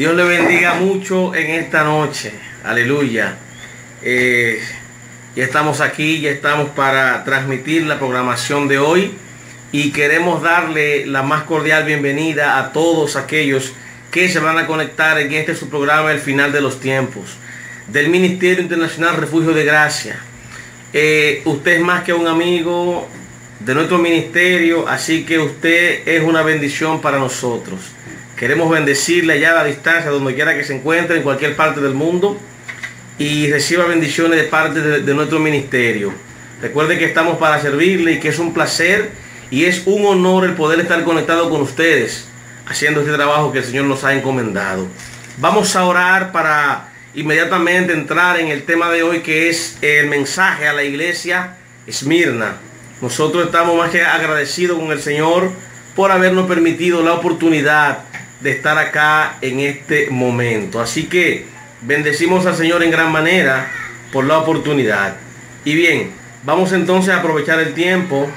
Dios le bendiga mucho en esta noche. Aleluya. Ya estamos aquí, ya estamos para transmitir la programación de hoy y queremos darle la más cordial bienvenida a todos aquellos que se van a conectar en este su programa El Final de los Tiempos del Ministerio Internacional Refugio de Gracia. Usted es más que un amigo de nuestro ministerio, así que usted es una bendición para nosotros. Queremos bendecirle allá a la distancia, donde quiera que se encuentre, en cualquier parte del mundo, y reciba bendiciones de parte de nuestro ministerio. Recuerde que estamos para servirle y que es un placer y es un honor el poder estar conectado con ustedes, haciendo este trabajo que el Señor nos ha encomendado. Vamos a orar para inmediatamente entrar en el tema de hoy, que es el mensaje a la iglesia Esmirna. Nosotros estamos más que agradecidos con el Señor por habernos permitido la oportunidad de estar acá en este momento. Así que bendecimos al Señor en gran manera por la oportunidad. Y bien, vamos entonces a aprovechar el tiempo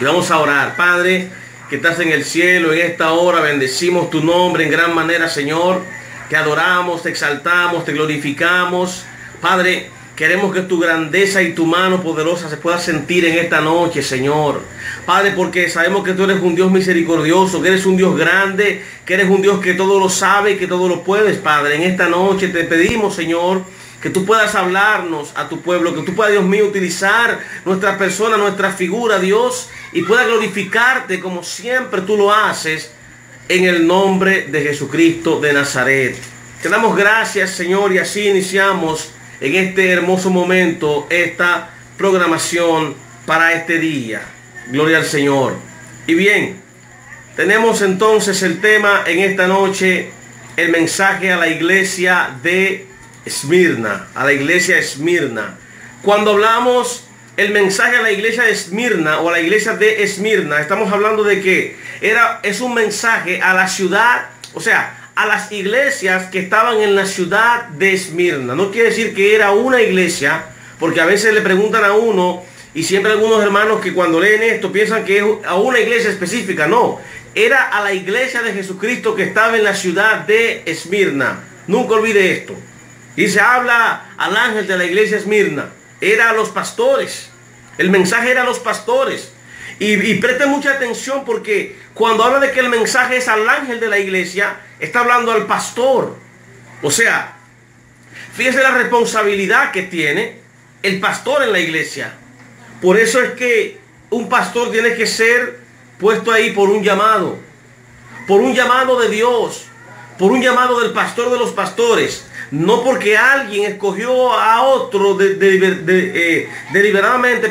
y vamos a orar. Padre, que estás en el cielo, en esta hora bendecimos tu nombre en gran manera, Señor. Te adoramos, te exaltamos, te glorificamos. Padre, queremos que tu grandeza y tu mano poderosa se pueda sentir en esta noche, Señor. Padre, porque sabemos que tú eres un Dios misericordioso, que eres un Dios grande, que eres un Dios que todo lo sabe y que todo lo puedes, Padre. En esta noche te pedimos, Señor, que tú puedas hablarnos a tu pueblo, que tú puedas, Dios mío, utilizar nuestra persona, nuestra figura, Dios, y pueda glorificarte como siempre tú lo haces, en el nombre de Jesucristo de Nazaret. Te damos gracias, Señor, y así iniciamos en este hermoso momento esta programación para este día. Gloria al Señor. Y bien, tenemos entonces el tema en esta noche, el mensaje a la iglesia de Esmirna, a la iglesia Esmirna. Cuando hablamos el mensaje a la iglesia de Esmirna o a la iglesia de Esmirna, estamos hablando de que es un mensaje a la ciudad, o sea, a las iglesias que estaban en la ciudad de Esmirna. No quiere decir que era una iglesia, porque a veces le preguntan a uno, y siempre algunos hermanos que cuando leen esto piensan que es a una iglesia específica. No, era a la iglesia de Jesucristo que estaba en la ciudad de Esmirna. Nunca olvide esto. Y se habla al ángel de la iglesia Esmirna. Era a los pastores. El mensaje era a los pastores. Y preste mucha atención, porque cuando habla de que el mensaje es al ángel de la iglesia, está hablando al pastor. O sea, fíjese la responsabilidad que tiene el pastor en la iglesia. Por eso es que un pastor tiene que ser puesto ahí por un llamado de Dios, por un llamado del pastor de los pastores. No porque alguien escogió a otro deliberadamente,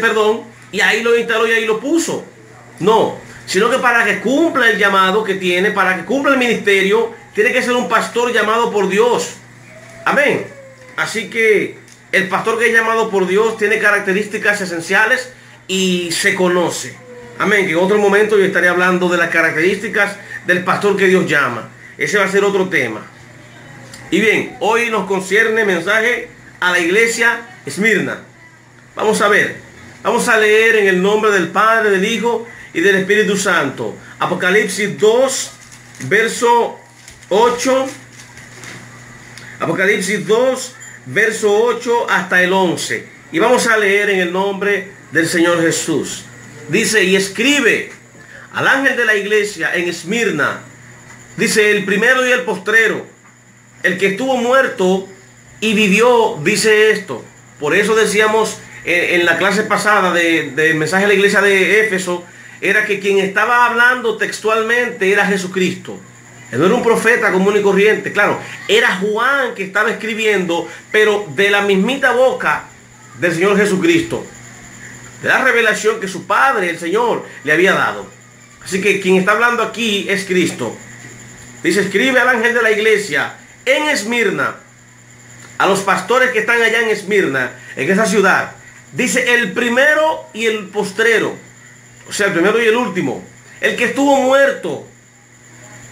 y ahí lo instaló y ahí lo puso. No, sino que para que cumpla el llamado que tiene, para que cumpla el ministerio, tiene que ser un pastor llamado por Dios. Amén. Así que el pastor que es llamado por Dios tiene características esenciales y se conoce. Amén. Que en otro momento yo estaré hablando de las características del pastor que Dios llama. Ese va a ser otro tema. Y bien, hoy nos concierne mensaje a la iglesia Esmirna. Vamos a ver. Vamos a leer en el nombre del Padre, del Hijo y del Espíritu Santo. Apocalipsis 2, verso 8. Apocalipsis 2, verso 8 hasta el 11. Y vamos a leer en el nombre del Señor Jesús. Dice: y escribe al ángel de la iglesia en Esmirna. Dice: el primero y el postrero, el que estuvo muerto y vivió, dice esto. Por eso decíamos en la clase pasada del mensaje a la iglesia de Éfeso, era que quien estaba hablando textualmente era Jesucristo. Él no era un profeta común y corriente. Claro, era Juan que estaba escribiendo, pero de la mismita boca del Señor Jesucristo, de la revelación que su Padre, el Señor, le había dado. Así que quien está hablando aquí es Cristo. Dice: escribe al ángel de la iglesia en Esmirna, a los pastores que están allá en Esmirna, en esa ciudad. Dice: el primero y el postrero, o sea, el primero y el último, el que estuvo muerto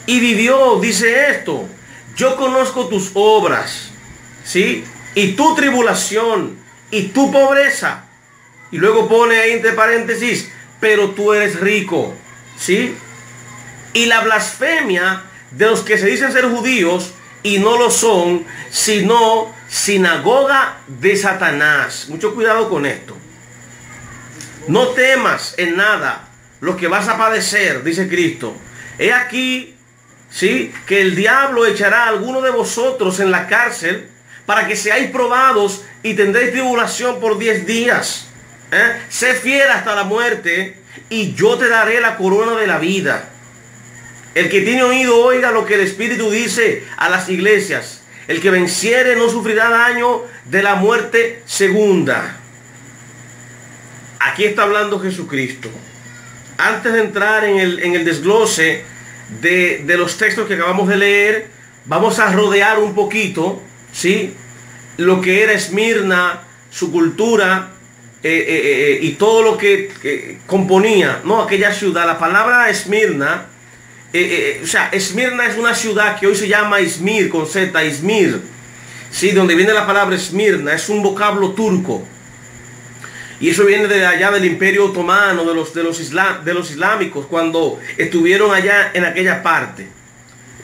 y vivió, dice esto: yo conozco tus obras, ¿sí? Y tu tribulación y tu pobreza. Y luego pone ahí entre paréntesis: pero tú eres rico, ¿sí? Y la blasfemia de los que se dicen ser judíos y no lo son, sino sinagoga de Satanás. Mucho cuidado con esto. No temas en nada lo que vas a padecer, dice Cristo. He aquí, ¿sí?, que el diablo echará a alguno de vosotros en la cárcel para que seáis probados y tendréis tribulación por 10 días. Sé fiel hasta la muerte y yo te daré la corona de la vida. El que tiene oído oiga lo que el Espíritu dice a las iglesias. El que venciere no sufrirá daño de la muerte segunda. Aquí está hablando Jesucristo. Antes de entrar en el desglose de los textos que acabamos de leer, vamos a rodear un poquito, ¿sí?, lo que era Esmirna, su cultura y todo lo que componía, ¿no?, aquella ciudad. La palabra Esmirna, o sea, Esmirna es una ciudad que hoy se llama Izmir, con Z, Izmir, ¿sí?, donde viene la palabra Esmirna. Es un vocablo turco. Y eso viene de allá del Imperio Otomano, de los islámicos, cuando estuvieron allá en aquella parte.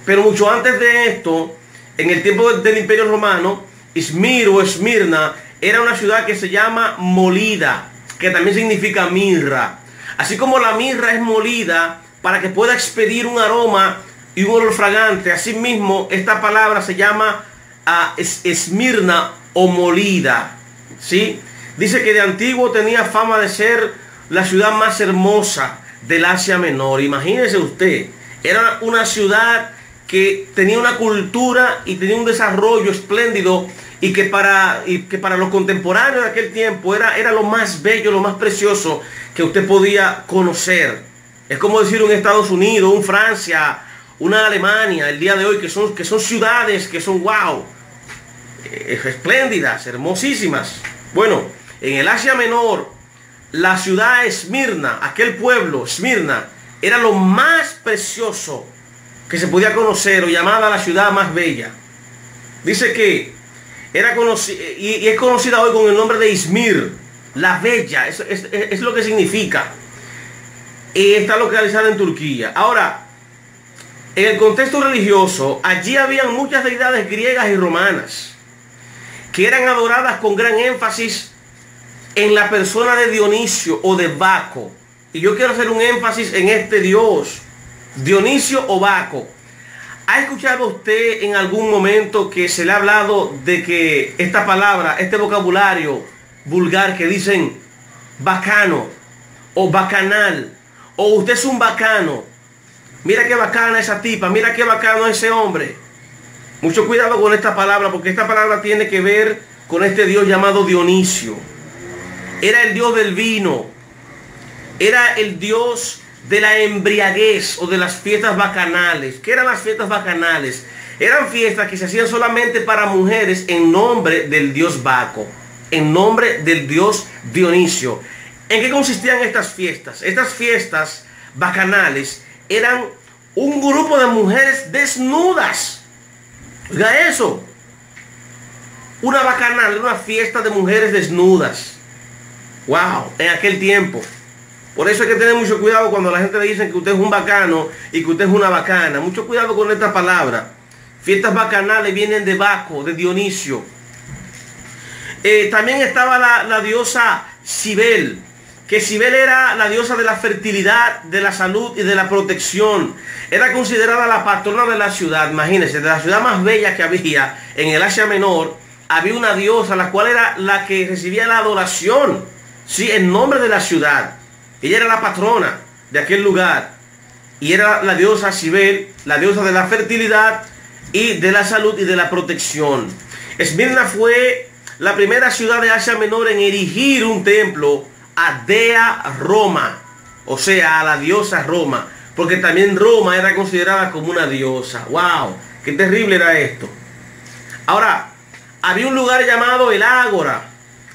Pero mucho antes de esto, en el tiempo del Imperio Romano, Izmir o Esmirna era una ciudad que se llama molida, que también significa mirra. Así como la mirra es molida para que pueda expedir un aroma y un olor fragante, asimismo esta palabra se llama Esmirna o molida, ¿sí? Dice que de antiguo tenía fama de ser la ciudad más hermosa del Asia Menor. Imagínese usted, era una ciudad que tenía una cultura y tenía un desarrollo espléndido y que para los contemporáneos de aquel tiempo era lo más bello, lo más precioso que usted podía conocer. Es como decir un Estados Unidos, un Francia, una Alemania, el día de hoy, que son ciudades que son wow, espléndidas, hermosísimas. Bueno, en el Asia Menor, la ciudad Esmirna, aquel pueblo, Esmirna, era lo más precioso que se podía conocer, o llamada la ciudad más bella. Dice que era conocida, y es conocida hoy con el nombre de Izmir, la bella, es lo que significa. Y está localizada en Turquía. Ahora, en el contexto religioso, allí habían muchas deidades griegas y romanas que eran adoradas con gran énfasis en la persona de Dionisio o de Baco. Y yo quiero hacer un énfasis en este dios, Dionisio o Baco. ¿Ha escuchado usted en algún momento que se le ha hablado de que esta palabra, este vocabulario vulgar que dicen bacano o bacanal, o usted es un bacano, mira qué bacana esa tipa, mira qué bacano ese hombre? Mucho cuidado con esta palabra, porque esta palabra tiene que ver con este dios llamado Dionisio. Era el dios del vino, era el dios de la embriaguez o de las fiestas bacanales. ¿Qué eran las fiestas bacanales? Eran fiestas que se hacían solamente para mujeres en nombre del dios Baco, en nombre del dios Dionisio. ¿En qué consistían estas fiestas? Estas fiestas bacanales eran un grupo de mujeres desnudas. Oiga eso. Una bacanal, una fiesta de mujeres desnudas. Wow, en aquel tiempo. Por eso hay que tener mucho cuidado cuando la gente le dice que usted es un bacano y que usted es una bacana. Mucho cuidado con esta palabra. Fiestas bacanales vienen de Baco, de Dionisio. También estaba la diosa Cibel, que Cibel era la diosa de la fertilidad, de la salud y de la protección. Era considerada la patrona de la ciudad. Imagínense, de la ciudad más bella que había en el Asia Menor, había una diosa, la cual era la que recibía la adoración, sí, en nombre de la ciudad. Ella era la patrona de aquel lugar. Y era la diosa Cibel, la diosa de la fertilidad y de la salud y de la protección. Esmirna fue la primera ciudad de Asia Menor en erigir un templo a Dea Roma, o sea, a la diosa Roma, porque también Roma era considerada como una diosa. ¡Wow! ¡Qué terrible era esto! Ahora, había un lugar llamado el Ágora,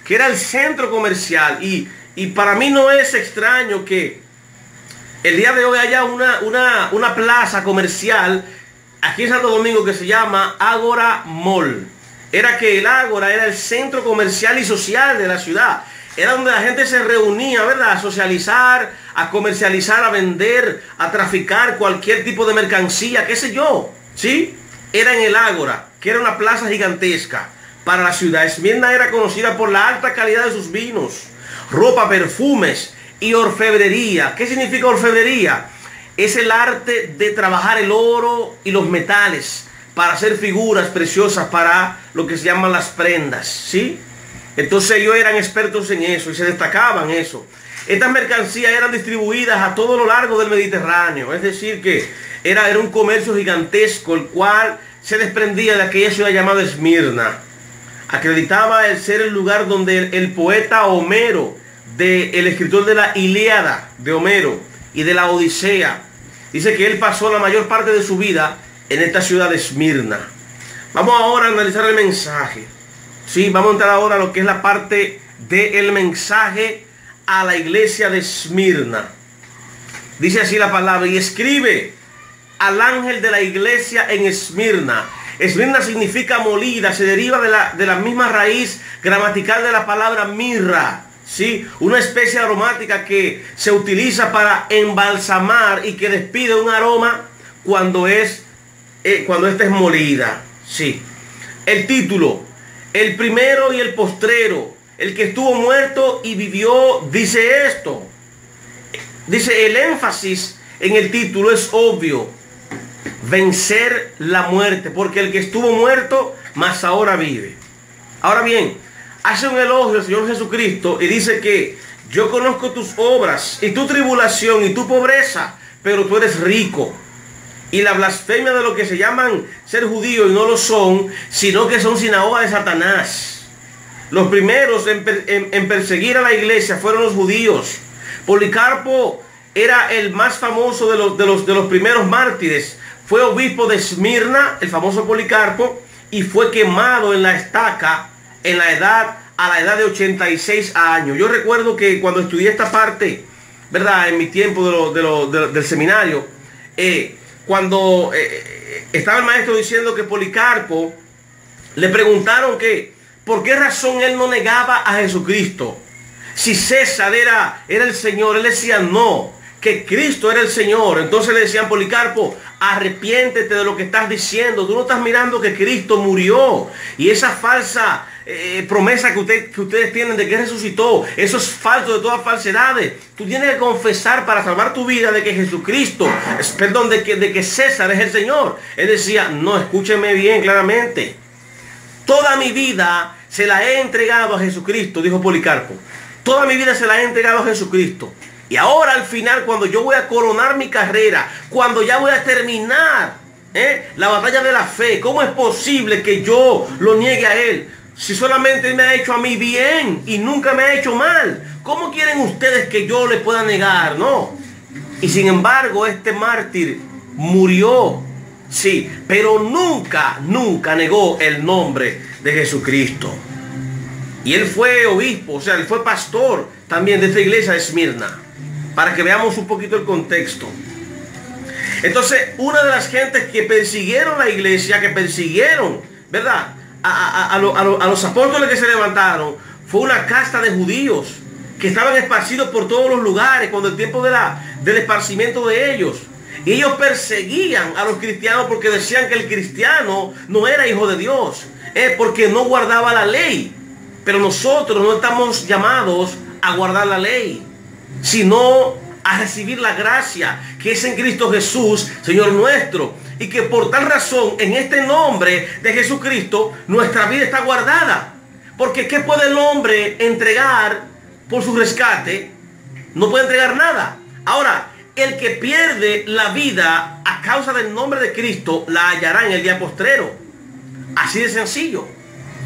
que era el centro comercial, y para mí no es extraño que el día de hoy haya una plaza comercial aquí en Santo Domingo que se llama Ágora Mall. Era que el Ágora era el centro comercial y social de la ciudad. Era donde la gente se reunía, ¿verdad? A socializar, a comercializar, a vender, a traficar cualquier tipo de mercancía, qué sé yo, ¿sí? Era en el Ágora, que era una plaza gigantesca para la ciudad. Esmirna era conocida por la alta calidad de sus vinos, ropa, perfumes y orfebrería. ¿Qué significa orfebrería? Es el arte de trabajar el oro y los metales para hacer figuras preciosas para lo que se llaman las prendas, ¿sí? Entonces ellos eran expertos en eso y se destacaban en eso. Estas mercancías eran distribuidas a todo lo largo del Mediterráneo. Es decir que era un comercio gigantesco, el cual se desprendía de aquella ciudad llamada Esmirna. Acreditaba el ser el lugar donde el poeta Homero, el escritor de la Ilíada de Homero y de la Odisea, dice que él pasó la mayor parte de su vida en esta ciudad de Esmirna. Vamos ahora a analizar el mensaje. Sí, vamos a entrar ahora a lo que es la parte del mensaje a la iglesia de Esmirna. Dice así la palabra: y escribe al ángel de la iglesia en Esmirna. Esmirna significa molida, se deriva de la misma raíz gramatical de la palabra mirra, ¿sí? Una especie aromática que se utiliza para embalsamar y que despide un aroma cuando esta es molida, ¿sí? El título: el primero y el postrero, el que estuvo muerto y vivió, dice esto. Dice, el énfasis en el título es obvio: vencer la muerte, porque el que estuvo muerto, mas ahora vive. Ahora bien, hace un elogio al Señor Jesucristo y dice que yo conozco tus obras y tu tribulación y tu pobreza, pero tú eres rico. Y la blasfemia de lo que se llaman ser judíos y no lo son, sino que son sinagoga de Satanás. Los primeros en perseguir a la iglesia fueron los judíos. Policarpo era el más famoso de los primeros mártires. Fue obispo de Esmirna, el famoso Policarpo, y fue quemado en la estaca a la edad de 86 años. Yo recuerdo que cuando estudié esta parte, ¿verdad? En mi tiempo del seminario, cuando estaba el maestro diciendo que Policarpo, le preguntaron que por qué razón él no negaba a Jesucristo. Si César era el Señor, él decía no, que Cristo era el Señor. Entonces le decían: Policarpo, arrepiéntete de lo que estás diciendo. Tú no estás mirando que Cristo murió. Y esa falsa promesa que ustedes tienen de que resucitó, eso es falso, de todas falsedades. Tú tienes que confesar para salvar tu vida de que Jesucristo, de que César es el Señor. Él decía: no, escúcheme bien claramente. Toda mi vida se la he entregado a Jesucristo, dijo Policarpo. Toda mi vida se la he entregado a Jesucristo. Y ahora al final, cuando yo voy a coronar mi carrera, cuando ya voy a terminar la batalla de la fe, ¿cómo es posible que yo lo niegue a Él? Si solamente Él me ha hecho a mí bien y nunca me ha hecho mal, ¿cómo quieren ustedes que yo le pueda negar? No. Y sin embargo, este mártir murió, sí, pero nunca negó el nombre de Jesucristo. Y él fue obispo, o sea, él fue pastor también de esta iglesia de Esmirna, para que veamos un poquito el contexto. Entonces, una de las gentes que persiguieron la iglesia, que persiguieron, ¿verdad?, a los apóstoles que se levantaron, fue una casta de judíos que estaban esparcidos por todos los lugares cuando el tiempo del esparcimiento de ellos. Y ellos perseguían a los cristianos porque decían que el cristiano no era hijo de Dios, porque no guardaba la ley. Pero nosotros no estamos llamados a guardar la ley, sino a recibir la gracia que es en Cristo Jesús, Señor nuestro. Y que por tal razón, en este nombre de Jesucristo, nuestra vida está guardada. Porque ¿qué puede el hombre entregar por su rescate? No puede entregar nada. Ahora, el que pierde la vida a causa del nombre de Cristo, la hallará en el día postrero. Así de sencillo.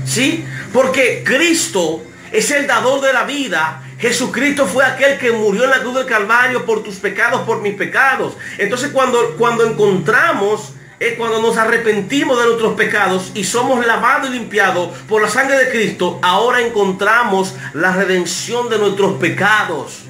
¿Sí? Porque Cristo es el dador de la vida. Jesucristo fue aquel que murió en la cruz del Calvario por tus pecados, por mis pecados. Entonces cuando encontramos, cuando nos arrepentimos de nuestros pecados y somos lavados y limpiados por la sangre de Cristo, ahora encontramos la redención de nuestros pecados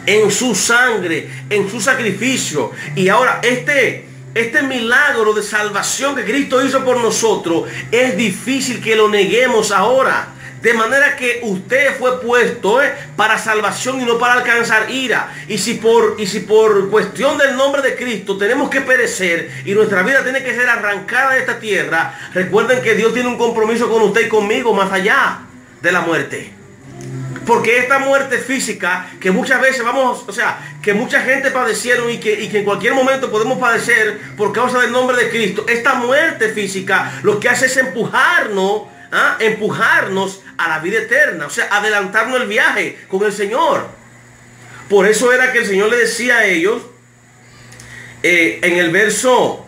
en su sangre, en su sacrificio. Y ahora este milagro de salvación que Cristo hizo por nosotros, es difícil que lo neguemos ahora. De manera que usted fue puesto para salvación y no para alcanzar ira. Y si por cuestión del nombre de Cristo tenemos que perecer y nuestra vida tiene que ser arrancada de esta tierra, recuerden que Dios tiene un compromiso con usted y conmigo más allá de la muerte. Porque esta muerte física que muchas veces que mucha gente padecieron y que en cualquier momento podemos padecer por causa del nombre de Cristo, esta muerte física lo que hace es empujarnos a la vida eterna, o sea, adelantarnos el viaje con el Señor. Por eso era que el Señor le decía a ellos en el verso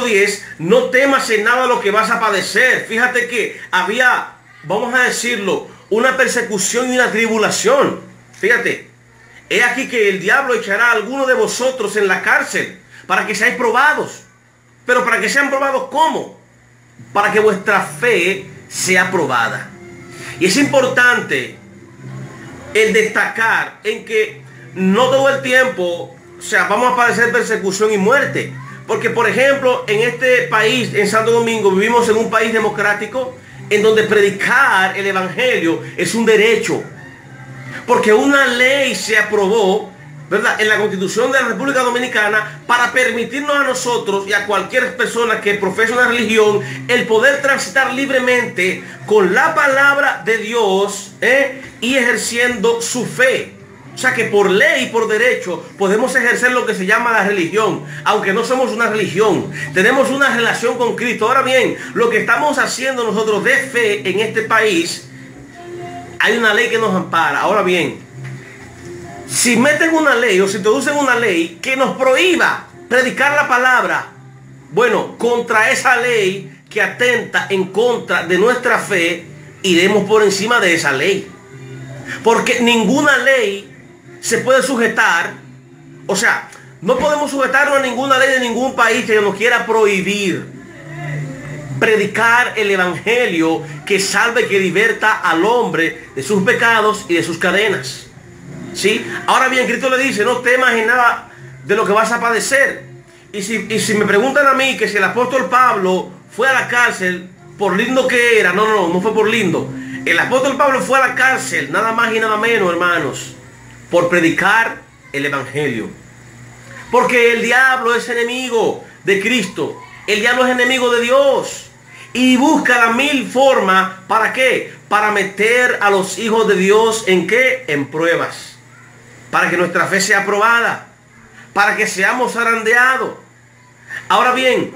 10, no temas en nada lo que vas a padecer. Fíjate que había, vamos a decirlo, una persecución y una tribulación. Fíjate, he aquí que el diablo echará a alguno de vosotros en la cárcel para que seáis probados. Pero para que sean probados, ¿cómo? Para que vuestra fe sea probada. Y es importante el destacar en que no todo el tiempo, vamos a padecer persecución y muerte. Porque, por ejemplo, en este país, en Santo Domingo, vivimos en un país democrático en donde predicar el evangelio es un derecho. Porque una ley se aprobó, ¿verdad?, en la Constitución de la República Dominicana para permitirnos a nosotros y a cualquier persona que profese una religión el poder transitar libremente con la palabra de Dios y ejerciendo su fe. O sea que por ley y por derecho podemos ejercer lo que se llama la religión, aunque no somos una religión. Tenemos una relación con Cristo. Ahora bien, lo que estamos haciendo nosotros de fe en este país, hay una ley que nos ampara. Ahora bien, si meten una ley o si introducen una ley que nos prohíba predicar la palabra, bueno, contra esa ley que atenta en contra de nuestra fe, iremos por encima de esa ley. Porque ninguna ley se puede sujetar, o sea, no podemos sujetarnos a ninguna ley de ningún país que nos quiera prohibir predicar el evangelio que salve, que liberta al hombre de sus pecados y de sus cadenas. ¿Sí? Ahora bien, Cristo le dice, no temas en nada de lo que vas a padecer. Y si me preguntan a mí que si el apóstol Pablo fue a la cárcel por lindo que era, no fue por lindo. El apóstol Pablo fue a la cárcel, nada más y nada menos, hermanos, por predicar el evangelio. Porque el diablo es enemigo de Cristo. El diablo es enemigo de Dios. Y busca la mil formas, ¿para qué? Para meter a los hijos de Dios ¿en qué? En pruebas. Para que nuestra fe sea probada. Para que seamos zarandeados. Ahora bien,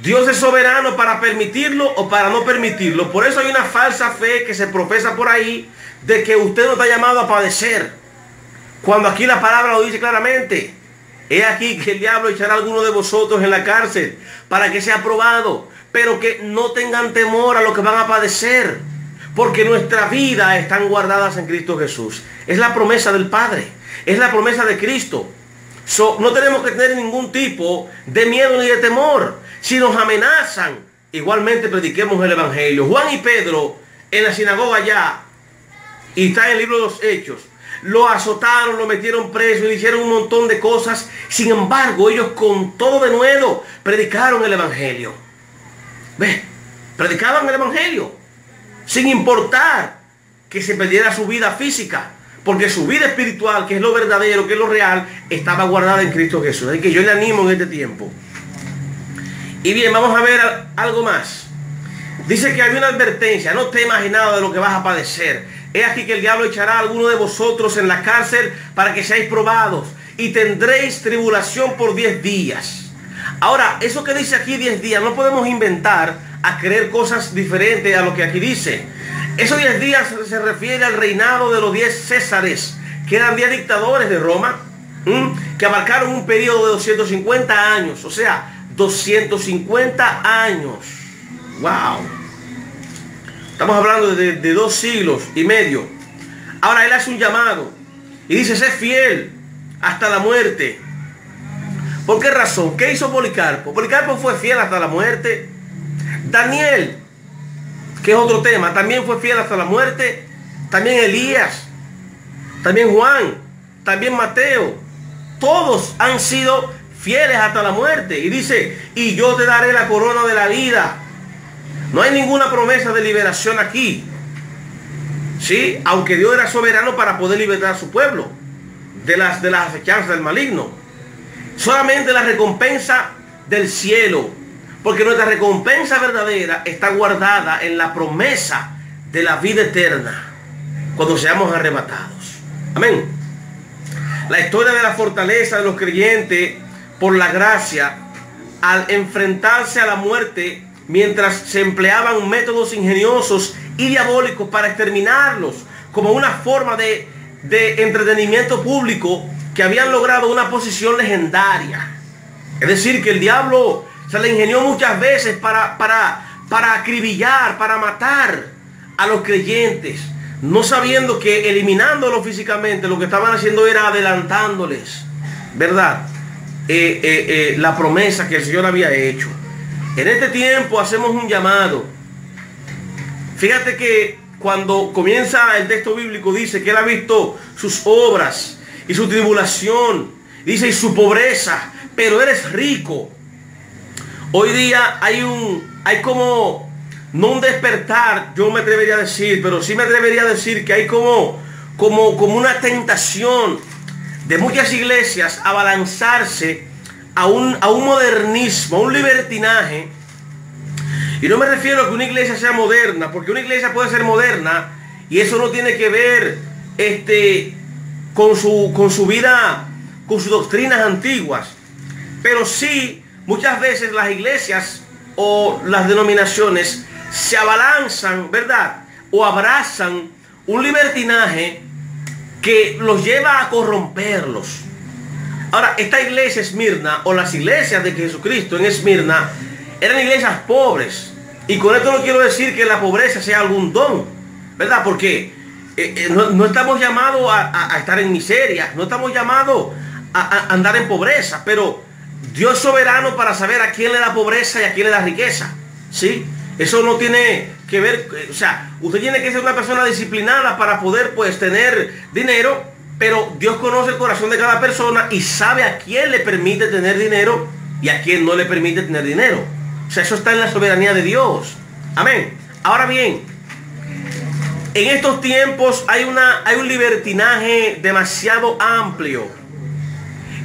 Dios es soberano para permitirlo o para no permitirlo. Por eso hay una falsa fe que se profesa por ahí de que usted no está llamado a padecer. Cuando aquí la palabra lo dice claramente. He aquí que el diablo echará a alguno de vosotros en la cárcel para que sea probado. Pero que no tengan temor a lo que van a padecer. Porque nuestra vida están guardadas en Cristo Jesús. Es la promesa del Padre. Es la promesa de Cristo. No tenemos que tener ningún tipo de miedo ni de temor. Si nos amenazan, igualmente prediquemos el evangelio. Juan y Pedro en la sinagoga allá, y está en el libro de los Hechos, lo azotaron, lo metieron preso y le hicieron un montón de cosas. Sin embargo, ellos con todo denuedo predicaron el evangelio. ¿Ves? Predicaban el evangelio sin importar que se perdiera su vida física. Porque su vida espiritual, que es lo verdadero, que es lo real, estaba guardada en Cristo Jesús. Así que yo le animo en este tiempo. Y bien, vamos a ver algo más. Dice que hay una advertencia. No temas en nada de lo que vas a padecer. He aquí que el diablo echará a alguno de vosotros en la cárcel para que seáis probados. Y tendréis tribulación por 10 días. Ahora, eso que dice aquí 10 días, no podemos inventar a creer cosas diferentes a lo que aquí dice. Esos 10 días se refiere al reinado de los 10 Césares, que eran 10 dictadores de Roma, que abarcaron un periodo de 250 años, o sea, 250 años. ¡Wow! Estamos hablando de 2 siglos y medio. Ahora él hace un llamado y dice, sé fiel hasta la muerte. ¿Por qué razón? ¿Qué hizo Policarpo? Policarpo fue fiel hasta la muerte. Daniel, que es otro tema, también fue fiel hasta la muerte. También Elías, también Juan, también Mateo. Todos han sido fieles hasta la muerte. Y dice, y yo te daré la corona de la vida. No hay ninguna promesa de liberación aquí. ¿sí? Aunque Dios era soberano para poder libertar a su pueblo de las acechanzas del maligno. Solamente la recompensa del cielo, porque nuestra recompensa verdadera está guardada en la promesa de la vida eterna cuando seamos arrebatados. Amén. La historia de la fortaleza de los creyentes por la gracia al enfrentarse a la muerte mientras se empleaban métodos ingeniosos y diabólicos para exterminarlos como una forma de entretenimiento público, que habían logrado una posición legendaria. Es decir, que el diablo se le ingenió muchas veces para acribillar, para matar a los creyentes, no sabiendo que eliminándolos físicamente lo que estaban haciendo era adelantándoles, ¿verdad? La promesa que el Señor había hecho. En este tiempo hacemos un llamado. Fíjate que cuando comienza el texto bíblico dice que él ha visto sus obras y su tribulación, dice, y su pobreza, pero eres rico. Hoy día hay como, no un despertar, yo me atrevería a decir, pero sí me atrevería a decir que hay como una tentación de muchas iglesias a balanzarse a un modernismo, a un libertinaje. Y no me refiero a que una iglesia sea moderna, porque una iglesia puede ser moderna y eso no tiene que ver con su vida, con sus doctrinas antiguas. Pero sí, muchas veces las iglesias o las denominaciones se abalanzan, ¿verdad? O abrazan un libertinaje que los lleva a corromperlos. Ahora, esta iglesia Esmirna, o las iglesias de Jesucristo en Esmirna, eran iglesias pobres. Y con esto no quiero decir que la pobreza sea algún don, ¿verdad? Porque no estamos llamados a estar en miseria, no estamos llamados a andar en pobreza, pero Dios es soberano para saber a quién le da pobreza y a quién le da riqueza, ¿sí? Eso no tiene que ver, o sea, usted tiene que ser una persona disciplinada para poder, pues, tener dinero, pero Dios conoce el corazón de cada persona y sabe a quién le permite tener dinero y a quién no le permite tener dinero. O sea, eso está en la soberanía de Dios. Amén. Ahora bien, en estos tiempos hay un libertinaje demasiado amplio.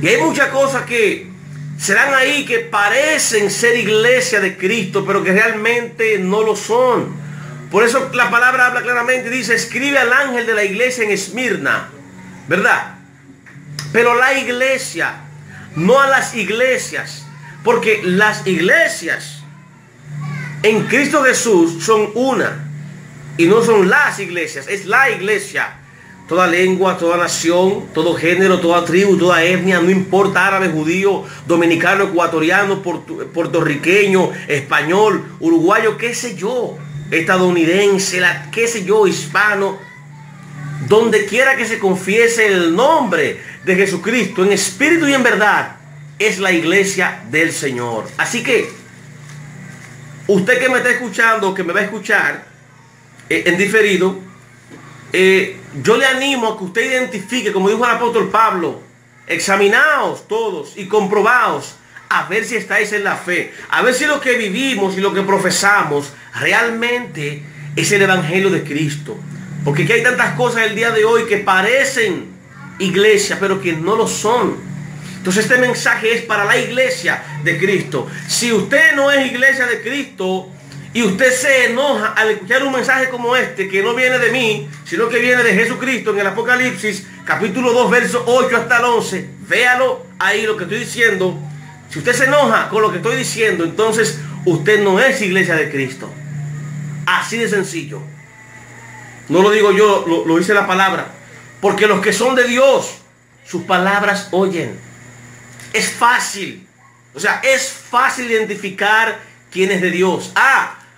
Y hay muchas cosas que se dan ahí que parecen ser iglesia de Cristo, pero que realmente no lo son. Por eso la palabra habla claramente, dice, escribe al ángel de la iglesia en Esmirna, ¿verdad? Pero la iglesia, no a las iglesias, porque las iglesias en Cristo Jesús son una, y no son las iglesias, es la iglesia. Toda lengua, toda nación, todo género, toda tribu, toda etnia, no importa, árabe, judío, dominicano, ecuatoriano, puertorriqueño, español, uruguayo, qué sé yo, estadounidense, qué sé yo, hispano, donde quiera que se confiese el nombre de Jesucristo en espíritu y en verdad, es la iglesia del Señor. Así que usted que me está escuchando, que me va a escuchar en diferido, yo le animo a que usted identifique, como dijo el apóstol Pablo, examinaos todos y comprobaos a ver si estáis en la fe, a ver si lo que vivimos y lo que profesamos realmente es el evangelio de Cristo. Porque aquí hay tantas cosas el día de hoy que parecen iglesia, pero que no lo son. Entonces este mensaje es para la iglesia de Cristo. Si usted no es iglesia de Cristo y usted se enoja al escuchar un mensaje como este, que no viene de mí, sino que viene de Jesucristo en el Apocalipsis, capítulo 2, verso 8 hasta el 11, véalo ahí lo que estoy diciendo. Si usted se enoja con lo que estoy diciendo, entonces usted no es iglesia de Cristo. Así de sencillo. No lo digo yo, lo dice la palabra. Porque los que son de Dios, sus palabras oyen. Es fácil. O sea, es fácil identificar quién es de Dios.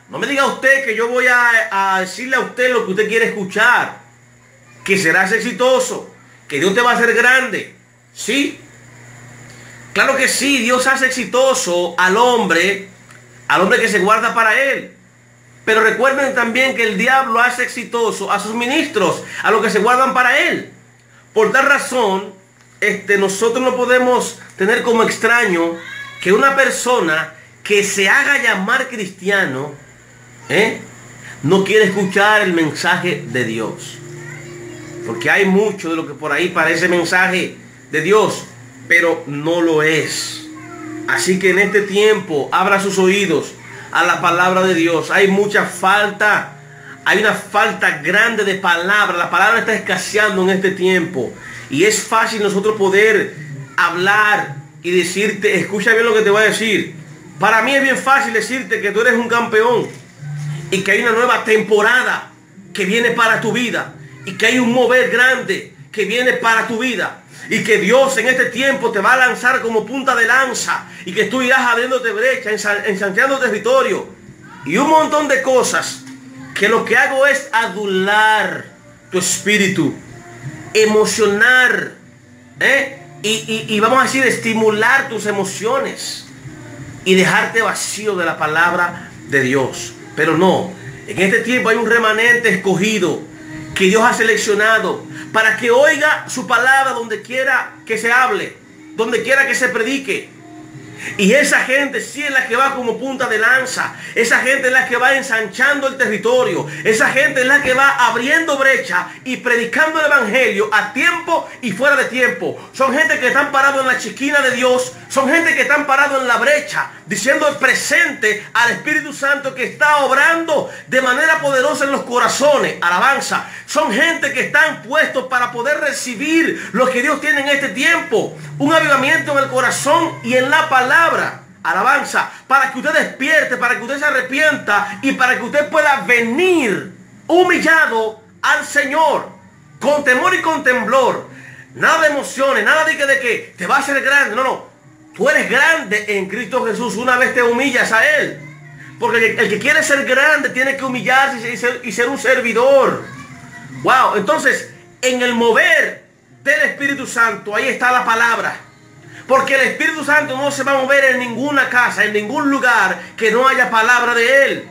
No me diga usted que yo voy a decirle a usted lo que usted quiere escuchar. Que serás exitoso. Que Dios te va a hacer grande. ¿Sí? Claro que sí, Dios hace exitoso al hombre que se guarda para Él. Pero recuerden también que el diablo hace exitoso a sus ministros, a los que se guardan para Él. Por tal razón, nosotros no podemos tener como extraño que una persona que se haga llamar cristiano, no quiere escuchar el mensaje de Dios. Porque hay mucho de lo que por ahí parece mensaje de Dios, pero no lo es. Así que en este tiempo abra sus oídos a la palabra de Dios. Hay mucha falta, hay una falta grande de palabra. La palabra está escaseando en este tiempo. Y es fácil nosotros poder hablar y decirte, escucha bien lo que te voy a decir. Para mí es bien fácil decirte que tú eres un campeón y que hay una nueva temporada que viene para tu vida y que hay un mover grande que viene para tu vida. Y que Dios en este tiempo te va a lanzar como punta de lanza. Y que tú irás abriéndote brecha, ensanchando territorio. Y un montón de cosas que lo que hago es adular tu espíritu. Emocionar. Y vamos a decir, estimular tus emociones. Y dejarte vacío de la palabra de Dios. Pero no. En este tiempo hay un remanente escogido que Dios ha seleccionado para que oiga su palabra donde quiera que se hable, donde quiera que se predique. Y esa gente sí es la que va como punta de lanza. Esa gente es la que va ensanchando el territorio. Esa gente es la que va abriendo brecha y predicando el evangelio a tiempo y fuera de tiempo. Son gente que están parados en la chiquina de Dios. Son gente que están parados en la brecha, diciendo el presente al Espíritu Santo que está obrando de manera poderosa en los corazones. Alabanza. Son gente que están puestos para poder recibir lo que Dios tiene en este tiempo. Un avivamiento en el corazón y en la palabra. Alabanza. Para que usted despierte, para que usted se arrepienta y para que usted pueda venir humillado al Señor. Con temor y con temblor. Nada de emociones, nada de que te va a hacer grande. No, no. Tú eres grande en Cristo Jesús una vez te humillas a Él. Porque el que quiere ser grande tiene que humillarse y ser un servidor. Wow. Entonces, en el mover del Espíritu Santo, ahí está la palabra. Porque el Espíritu Santo no se va a mover en ninguna casa, en ningún lugar que no haya palabra de Él.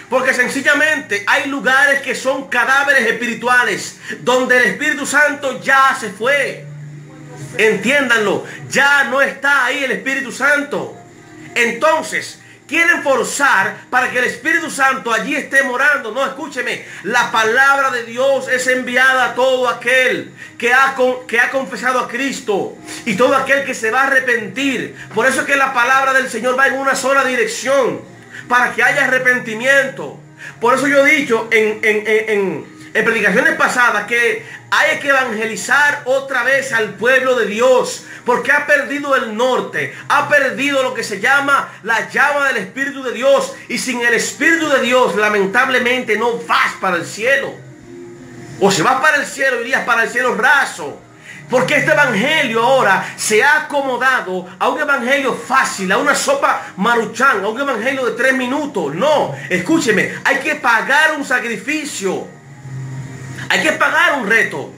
Porque sencillamente hay lugares que son cadáveres espirituales, donde el Espíritu Santo ya se fue. Entiéndanlo, ya no está ahí el Espíritu Santo. Entonces, quieren forzar para que el Espíritu Santo allí esté morando. No, escúcheme, la palabra de Dios es enviada a todo aquel que ha confesado a Cristo y todo aquel que se va a arrepentir. Por eso es que la palabra del Señor va en una sola dirección, para que haya arrepentimiento. Por eso yo he dicho en predicaciones pasadas que hay que evangelizar otra vez al pueblo de Dios, porque ha perdido el norte, ha perdido lo que se llama la llama del Espíritu de Dios, y sin el Espíritu de Dios lamentablemente no vas para el cielo, o si vas para el cielo irías para el cielo raso, porque este evangelio ahora se ha acomodado a un evangelio fácil, a una sopa maruchan, a un evangelio de 3 minutos. No, escúcheme, hay que pagar un sacrificio. Hay que pagar un reto.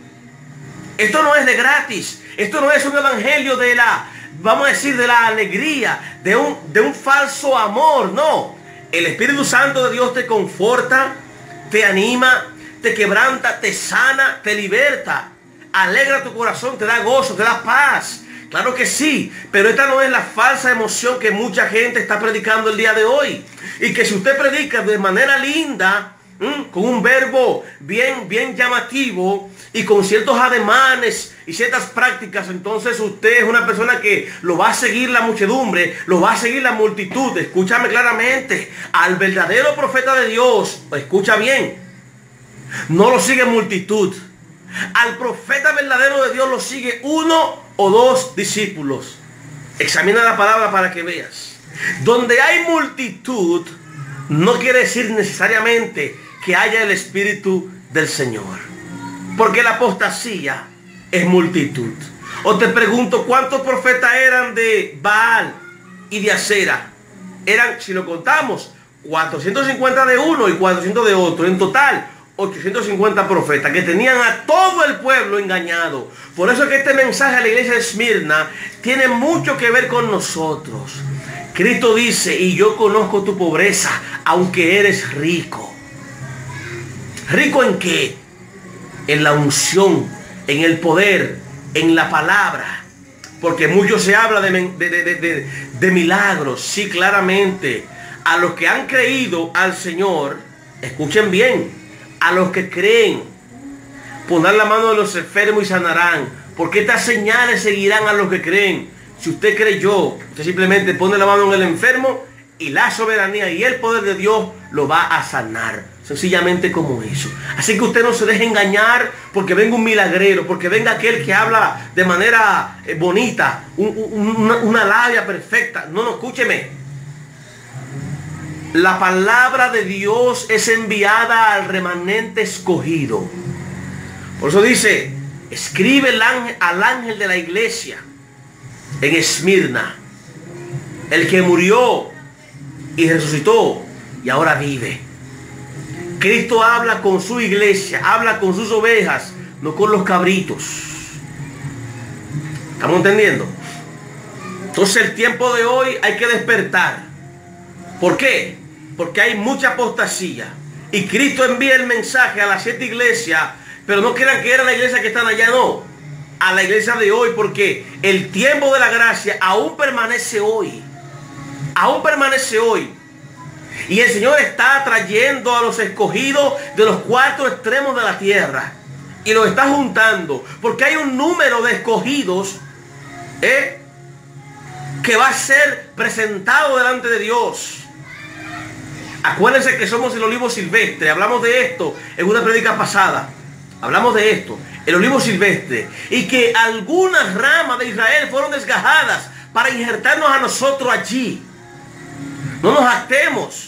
Esto no es de gratis. Esto no es un evangelio de la, vamos a decir, de la alegría, de un falso amor. No. El Espíritu Santo de Dios te conforta, te anima, te quebranta, te sana, te liberta. Alegra tu corazón, te da gozo, te da paz. Claro que sí, pero esta no es la falsa emoción que mucha gente está predicando el día de hoy. Y que si usted predica de manera linda, con un verbo bien llamativo y con ciertos ademanes y ciertas prácticas, entonces usted es una persona que lo va a seguir la muchedumbre, lo va a seguir la multitud. Escúchame claramente, al verdadero profeta de Dios, escucha bien, no lo sigue multitud. Al profeta verdadero de Dios lo sigue 1 o 2 discípulos. Examina la palabra para que veas. Donde hay multitud, no quiere decir necesariamente que haya el Espíritu del Señor. Porque la apostasía es multitud. O te pregunto, ¿cuántos profetas eran de Baal y de Acera? Eran, si lo contamos, 450 de uno y 400 de otro. En total, 850 profetas que tenían a todo el pueblo engañado. Por eso es que este mensaje a la iglesia de Esmirna tiene mucho que ver con nosotros. Cristo dice, y yo conozco tu pobreza, aunque eres rico. ¿Rico en qué? En la unción, en el poder, en la palabra. Porque mucho se habla de milagros. Sí, claramente. A los que han creído al Señor, escuchen bien, a los que creen, pondrán la mano de los enfermos y sanarán, porque estas señales seguirán a los que creen. Si usted creyó, usted simplemente pone la mano en el enfermo y la soberanía y el poder de Dios lo va a sanar. Sencillamente como eso. Así que usted no se deje engañar porque venga un milagrero, porque venga aquel que habla de manera bonita, una labia perfecta. No, no, escúcheme. La palabra de Dios es enviada al remanente escogido. Por eso dice, escribe al ángel de la iglesia en Esmirna, el que murió y resucitó y ahora vive. Cristo habla con su iglesia, habla con sus ovejas, no con los cabritos. ¿Estamos entendiendo? Entonces el tiempo de hoy hay que despertar. ¿Por qué? Porque hay mucha apostasía. Y Cristo envía el mensaje a las 7 iglesias, pero no crean que era la iglesia que están allá, no. A la iglesia de hoy, porque el tiempo de la gracia aún permanece hoy. Aún permanece hoy. Y el Señor está trayendo a los escogidos de los 4 extremos de la tierra. Y los está juntando. Porque hay un número de escogidos que va a ser presentado delante de Dios. Acuérdense que somos el olivo silvestre. Hablamos de esto en una prédica pasada. Hablamos de esto, el olivo silvestre. Y que algunas ramas de Israel fueron desgajadas para injertarnos a nosotros allí. No nos jactemos.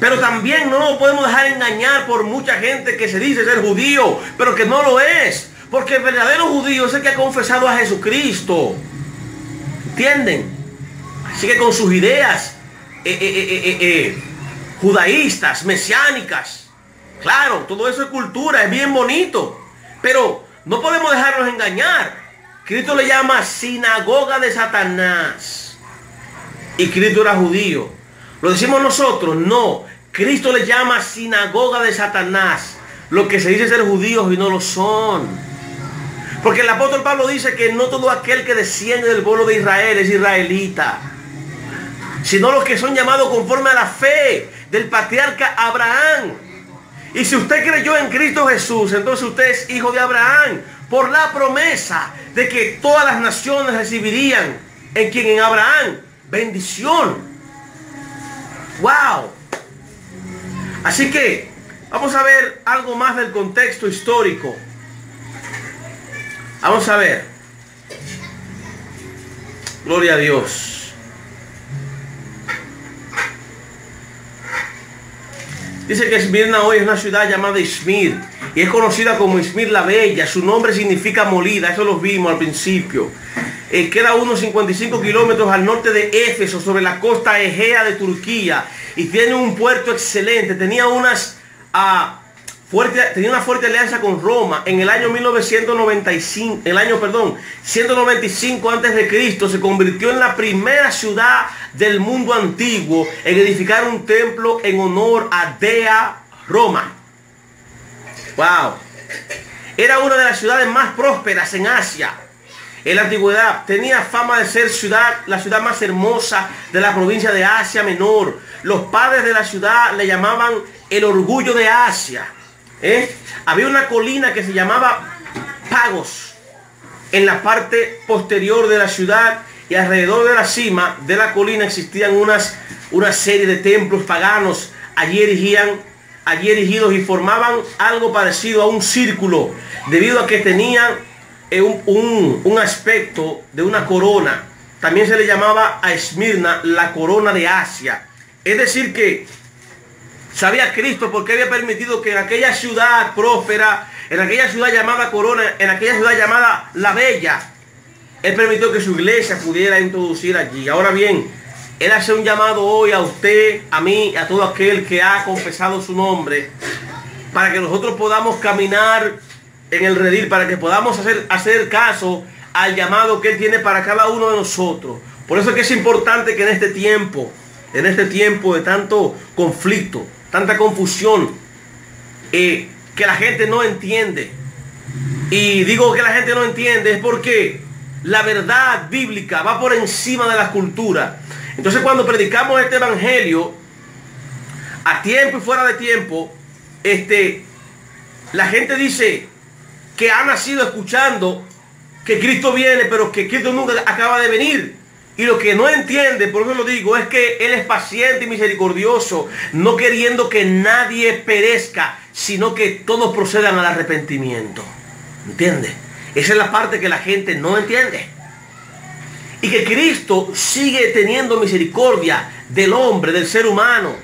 Pero también no nos podemos dejar engañar por mucha gente que se dice ser judío, pero que no lo es. Porque el verdadero judío es el que ha confesado a Jesucristo. ¿Entienden? Así que con sus ideas judaístas, mesiánicas, claro, todo eso es cultura, es bien bonito. Pero no podemos dejarnos engañar. Cristo le llama sinagoga de Satanás. Y Cristo era judío. ¿Lo decimos nosotros? No. Cristo le llama sinagoga de Satanás. Los que se dicen ser judíos y no lo son. Porque el apóstol Pablo dice que no todo aquel que desciende del pueblo de Israel es israelita, sino los que son llamados conforme a la fe del patriarca Abraham. Y si usted creyó en Cristo Jesús, entonces usted es hijo de Abraham, por la promesa de que todas las naciones recibirían en quien, en Abraham, bendición. ¡Wow! Así que vamos a ver algo más del contexto histórico. Vamos a ver. Gloria a Dios. Dice que Esmirna hoy es una ciudad llamada Izmir y es conocida como Izmir la Bella. Su nombre significa molida, eso lo vimos al principio. Queda a unos 55 kilómetros al norte de Éfeso, sobre la costa egea de Turquía, y tiene un puerto excelente. Tenía una fuerte alianza con Roma. En el año 195 antes de Cristo se convirtió en la primera ciudad del mundo antiguo en edificar un templo en honor a Dea Roma. Wow. Era una de las ciudades más prósperas en Asia. En la antigüedad tenía fama de ser la ciudad más hermosa de la provincia de Asia Menor. Los padres de la ciudad le llamaban el orgullo de Asia. Había una colina que se llamaba Pagos en la parte posterior de la ciudad, y alrededor de la cima de la colina existían una serie de templos paganos allí erigidos, y formaban algo parecido a un círculo, debido a que tenían un aspecto de una corona. También se le llamaba a Esmirna la corona de Asia. Es decir que sabía Cristo porque había permitido que en aquella ciudad próspera, en aquella ciudad llamada Corona, en aquella ciudad llamada La Bella, Él permitió que su iglesia pudiera introducir allí. Ahora bien, Él hace un llamado hoy a usted, a mí, a todo aquel que ha confesado su nombre, para que nosotros podamos caminar en el redil, para que podamos hacer caso al llamado que Él tiene para cada uno de nosotros. Por eso es que es importante que en este tiempo de tanto conflicto, tanta confusión, que la gente no entiende. Y digo que la gente no entiende es porque la verdad bíblica va por encima de la cultura. Entonces cuando predicamos este evangelio, A tiempo y fuera de tiempo, la gente dice que ha nacido escuchando que Cristo viene, pero que Cristo nunca acaba de venir. Y lo que no entiende, por eso lo digo, es que Él es paciente y misericordioso, no queriendo que nadie perezca, sino que todos procedan al arrepentimiento. ¿Entiende? Esa es la parte que la gente no entiende. Y que Cristo sigue teniendo misericordia del hombre, del ser humano,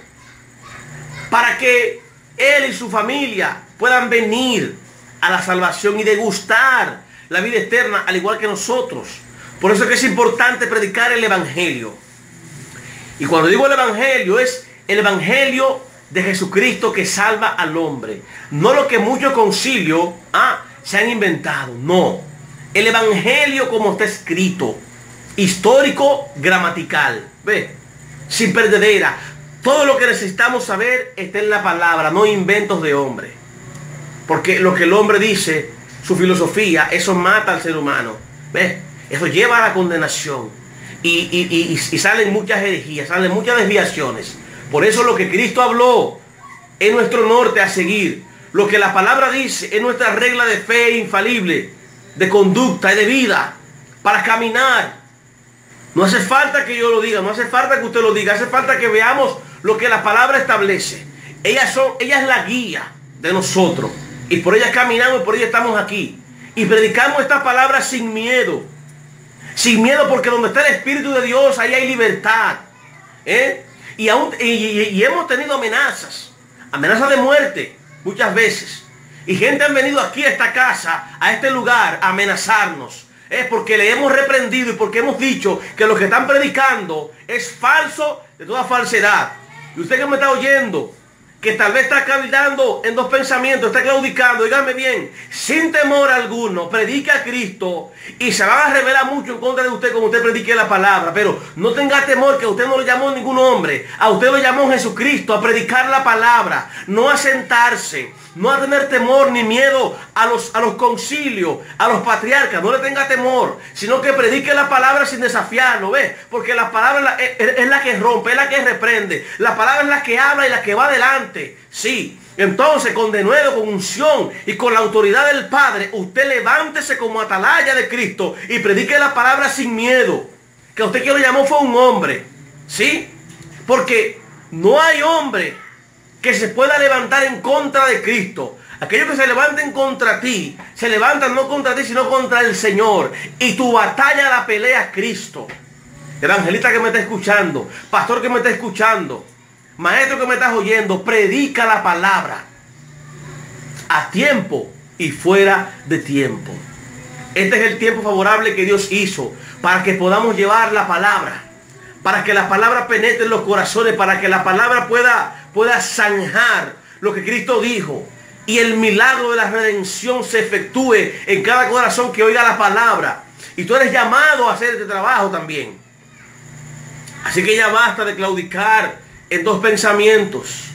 para que Él y su familia puedan venir a la salvación y degustar la vida eterna, al igual que nosotros. Por eso es que es importante predicar el Evangelio. Y cuando digo el Evangelio, es el Evangelio de Jesucristo que salva al hombre. No lo que muchos concilios se han inventado. No. El Evangelio como está escrito. Histórico, gramatical. ¿Ve? Sin perdedera. Todo lo que necesitamos saber está en la palabra, no inventos de hombre. Porque lo que el hombre dice, su filosofía, eso mata al ser humano. ¿Ve? Eso lleva a la condenación. Y salen muchas herejías, salen muchas desviaciones. Por eso lo que Cristo habló es nuestro norte a seguir. Lo que la palabra dice es nuestra regla de fe infalible, de conducta y de vida, para caminar. No hace falta que yo lo diga, no hace falta que usted lo diga, hace falta que veamos lo que la palabra establece. Ella es la guía de nosotros. Y por ella caminamos y por ella estamos aquí. Y predicamos esta palabra sin miedo. Sin miedo, porque donde está el Espíritu de Dios, ahí hay libertad. Y hemos tenido amenazas. Amenazas de muerte, muchas veces. Y gente han venido aquí a esta casa, a este lugar, a amenazarnos. Es porque le hemos reprendido y porque hemos dicho que lo que están predicando es falso de toda falsedad. Y usted que me está oyendo, que tal vez está cavilando en dos pensamientos, está claudicando, dígame bien, sin temor alguno, predique a Cristo y se van a revelar mucho en contra de usted como usted predique la palabra. Pero no tenga temor, que a usted no lo llamó ningún hombre, a usted lo llamó Jesucristo a predicar la palabra, no a sentarse, no a tener temor ni miedo a los concilios, a los patriarcas. No le tenga temor, sino que predique la palabra sin desafiarlo, ¿ves? Porque la palabra es la que rompe, es la que reprende. La palabra es la que habla y la que va adelante. Sí, entonces con denuedo, con unción y con la autoridad del Padre, usted levántese como atalaya de Cristo y predique la palabra sin miedo. Que usted que lo llamó fue un hombre, ¿sí? Porque no hay hombre que se pueda levantar en contra de Cristo. Aquellos que se levanten contra ti, se levantan no contra ti, sino contra el Señor. Y tu batalla la pelea Cristo. Evangelista que me está escuchando, pastor que me está escuchando, maestro que me estás oyendo, predica la palabra a tiempo y fuera de tiempo. Este es el tiempo favorable que Dios hizo para que podamos llevar la palabra, para que la palabra penetre en los corazones, para que la palabra pueda zanjar lo que Cristo dijo y el milagro de la redención se efectúe en cada corazón que oiga la palabra. Y tú eres llamado a hacer este trabajo también. Así que ya basta de claudicar en dos pensamientos.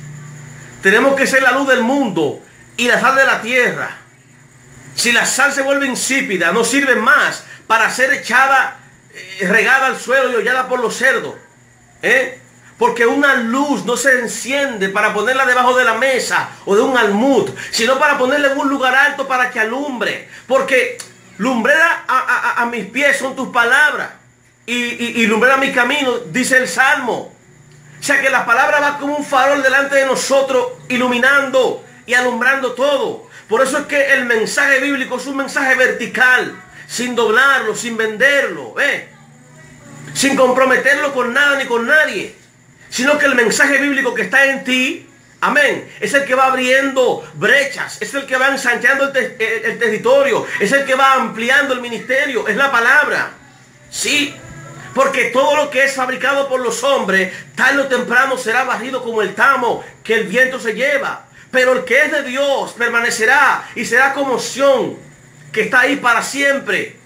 Tenemos que ser la luz del mundo y la sal de la tierra. Si la sal se vuelve insípida, no sirve más para ser echada, regada al suelo y hollada por los cerdos. Porque una luz no se enciende para ponerla debajo de la mesa o de un almud, sino para ponerla en un lugar alto para que alumbre. Porque lumbrera a mis pies son tus palabras y lumbrera mi camino, dice el Salmo. O sea que la palabra va como un farol delante de nosotros, iluminando y alumbrando todo. Por eso es que el mensaje bíblico es un mensaje vertical, sin doblarlo, sin venderlo, sin comprometerlo con nada ni con nadie. Sino que el mensaje bíblico que está en ti, amén, es el que va abriendo brechas, es el que va ensanchando el territorio, es el que va ampliando el ministerio, es la palabra. Sí. Porque todo lo que es fabricado por los hombres, tarde o temprano será barrido como el tamo que el viento se lleva. Pero el que es de Dios permanecerá y será como Sión, que está ahí para siempre.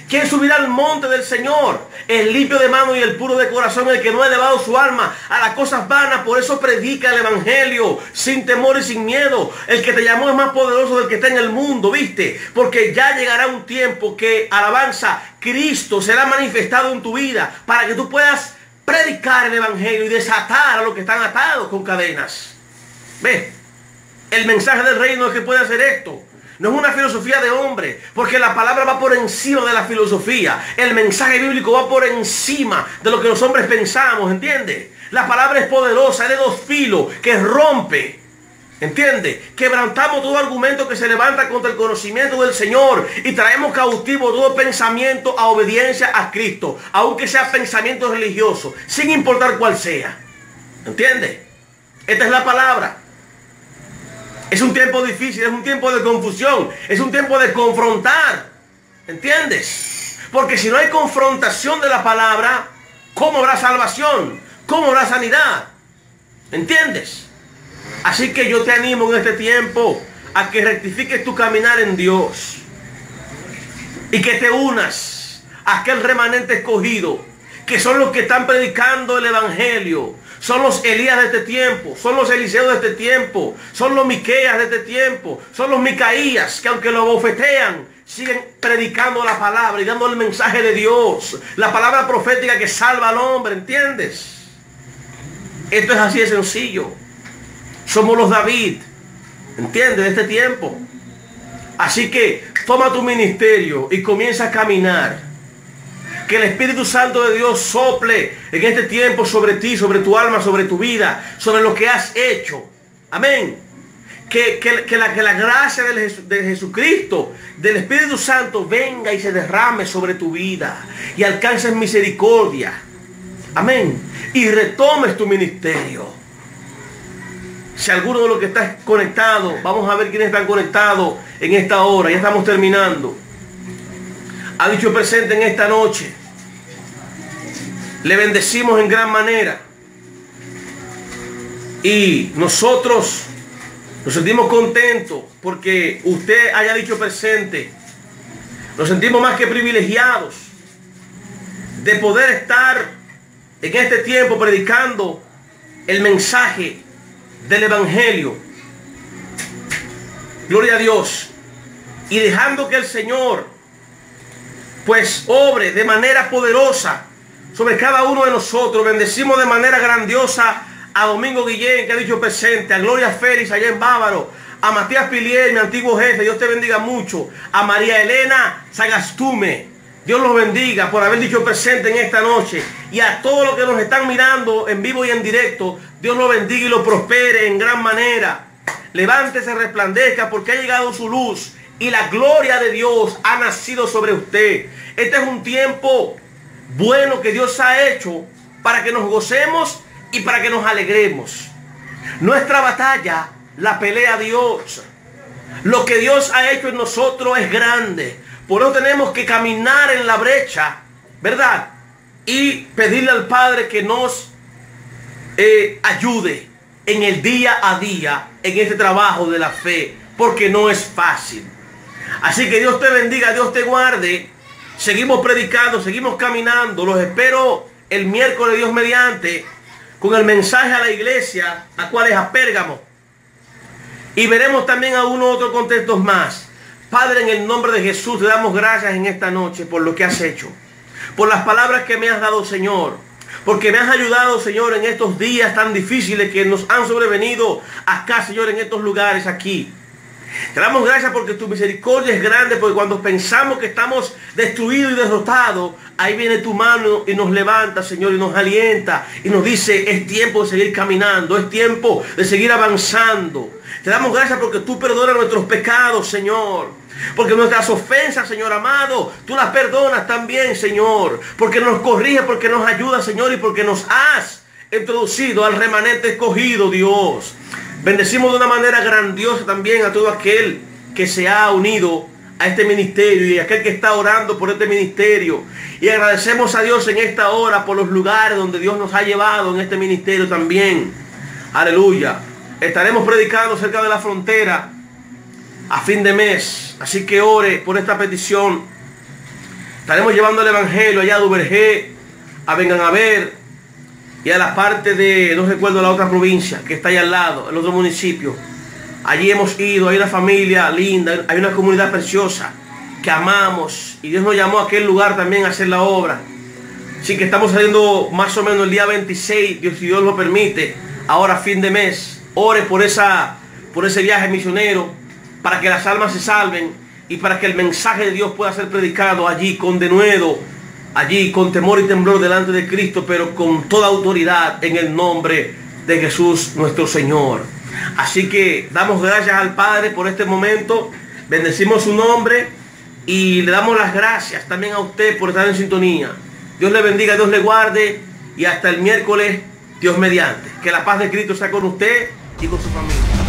¿Quién subirá al monte del Señor? El limpio de mano y el puro de corazón, el que no ha elevado su alma a las cosas vanas. Por eso predica el Evangelio sin temor y sin miedo. El que te llamó es más poderoso del que está en el mundo, ¿viste? Porque ya llegará un tiempo que, alabanza, Cristo será manifestado en tu vida para que tú puedas predicar el evangelio y desatar a los que están atados con cadenas. ¿Ve? El mensaje del reino es que puede hacer esto. No es una filosofía de hombre, porque la palabra va por encima de la filosofía. El mensaje bíblico va por encima de lo que los hombres pensamos, ¿entiende? La palabra es poderosa, es de dos filos, que rompe, ¿entiende? Quebrantamos todo argumento que se levanta contra el conocimiento del Señor y traemos cautivo todo pensamiento a obediencia a Cristo, aunque sea pensamiento religioso, sin importar cuál sea, ¿entiende? Esta es la palabra. Es un tiempo difícil, es un tiempo de confusión, es un tiempo de confrontar, ¿entiendes? Porque si no hay confrontación de la palabra, ¿cómo habrá salvación? ¿Cómo habrá sanidad? ¿Entiendes? Así que yo te animo en este tiempo a que rectifiques tu caminar en Dios y que te unas a aquel remanente escogido, que son los que están predicando el evangelio. Son los Elías de este tiempo, son los Eliseos de este tiempo, son los Miqueas de este tiempo, son los Micaías que aunque lo bofetean, siguen predicando la palabra y dando el mensaje de Dios, la palabra profética que salva al hombre, ¿entiendes? Esto es así de sencillo. Somos los David, ¿entiendes? De este tiempo. Así que toma tu ministerio y comienza a caminar. Que el Espíritu Santo de Dios sople en este tiempo sobre ti, sobre tu alma, sobre tu vida, sobre lo que has hecho. Amén. Que la gracia de Jesucristo, del Espíritu Santo, venga y se derrame sobre tu vida y alcances misericordia. Amén. Y retomes tu ministerio. Si alguno de los que está conectado, vamos a ver quiénes están conectados en esta hora, ya estamos terminando, ha dicho presente en esta noche, le bendecimos en gran manera y nosotros nos sentimos contentos porque usted haya dicho presente. Nos sentimos más que privilegiados de poder estar en este tiempo predicando el mensaje del evangelio. Gloria a Dios. Y dejando que el Señor pues obre de manera poderosa sobre cada uno de nosotros. Bendecimos de manera grandiosa a Domingo Guillén, que ha dicho presente, a Gloria Félix allá en Bávaro, a Matías Pilier, mi antiguo jefe, Dios te bendiga mucho, a María Elena Sagastume, Dios los bendiga por haber dicho presente en esta noche, y a todos los que nos están mirando en vivo y en directo, Dios los bendiga y los prospere en gran manera. Levántese, resplandezca, porque ha llegado su luz y la gloria de Dios ha nacido sobre usted. Este es un tiempo bueno que Dios ha hecho para que nos gocemos y para que nos alegremos. Nuestra batalla la pelea Dios. Lo que Dios ha hecho en nosotros es grande. Por eso tenemos que caminar en la brecha, ¿verdad? Y pedirle al Padre que nos ayude en el día a día, en este trabajo de la fe, porque no es fácil. Así que Dios te bendiga, Dios te guarde. Seguimos predicando, seguimos caminando. Los espero el miércoles, Dios mediante, con el mensaje a la iglesia, a cual es a Pérgamo. Y veremos también a uno u otro contextos más. Padre, en el nombre de Jesús te damos gracias en esta noche por lo que has hecho, por las palabras que me has dado, Señor, porque me has ayudado, Señor, en estos días tan difíciles que nos han sobrevenido acá, Señor, en estos lugares aquí. Te damos gracias porque tu misericordia es grande, porque cuando pensamos que estamos destruidos y derrotados, ahí viene tu mano y nos levanta, Señor, y nos alienta y nos dice, es tiempo de seguir caminando, es tiempo de seguir avanzando. Te damos gracias porque tú perdonas nuestros pecados, Señor, porque nuestras ofensas, Señor amado, tú las perdonas también, Señor, porque nos corriges, porque nos ayudas, Señor, y porque nos has introducido al remanente escogido, Dios. Bendecimos de una manera grandiosa también a todo aquel que se ha unido a este ministerio y aquel que está orando por este ministerio. Y agradecemos a Dios en esta hora por los lugares donde Dios nos ha llevado en este ministerio también. Aleluya. Estaremos predicando cerca de la frontera a fin de mes. Así que ore por esta petición. Estaremos llevando el evangelio allá a Duvergé, a Vengan a Ver, y a la parte de, no recuerdo la otra provincia, que está allá al lado, el otro municipio. Allí hemos ido, hay una familia linda, hay una comunidad preciosa que amamos. Y Dios nos llamó a aquel lugar también a hacer la obra. Así que estamos saliendo más o menos el día 26, si Dios lo permite, ahora fin de mes. Ore por ese viaje misionero, para que las almas se salven y para que el mensaje de Dios pueda ser predicado allí con denuedo, allí con temor y temblor delante de Cristo, pero con toda autoridad en el nombre de Jesús nuestro Señor. Así que damos gracias al Padre por este momento, bendecimos su nombre y le damos las gracias también a usted por estar en sintonía. Dios le bendiga, Dios le guarde y hasta el miércoles, Dios mediante. Que la paz de Cristo sea con usted y con su familia.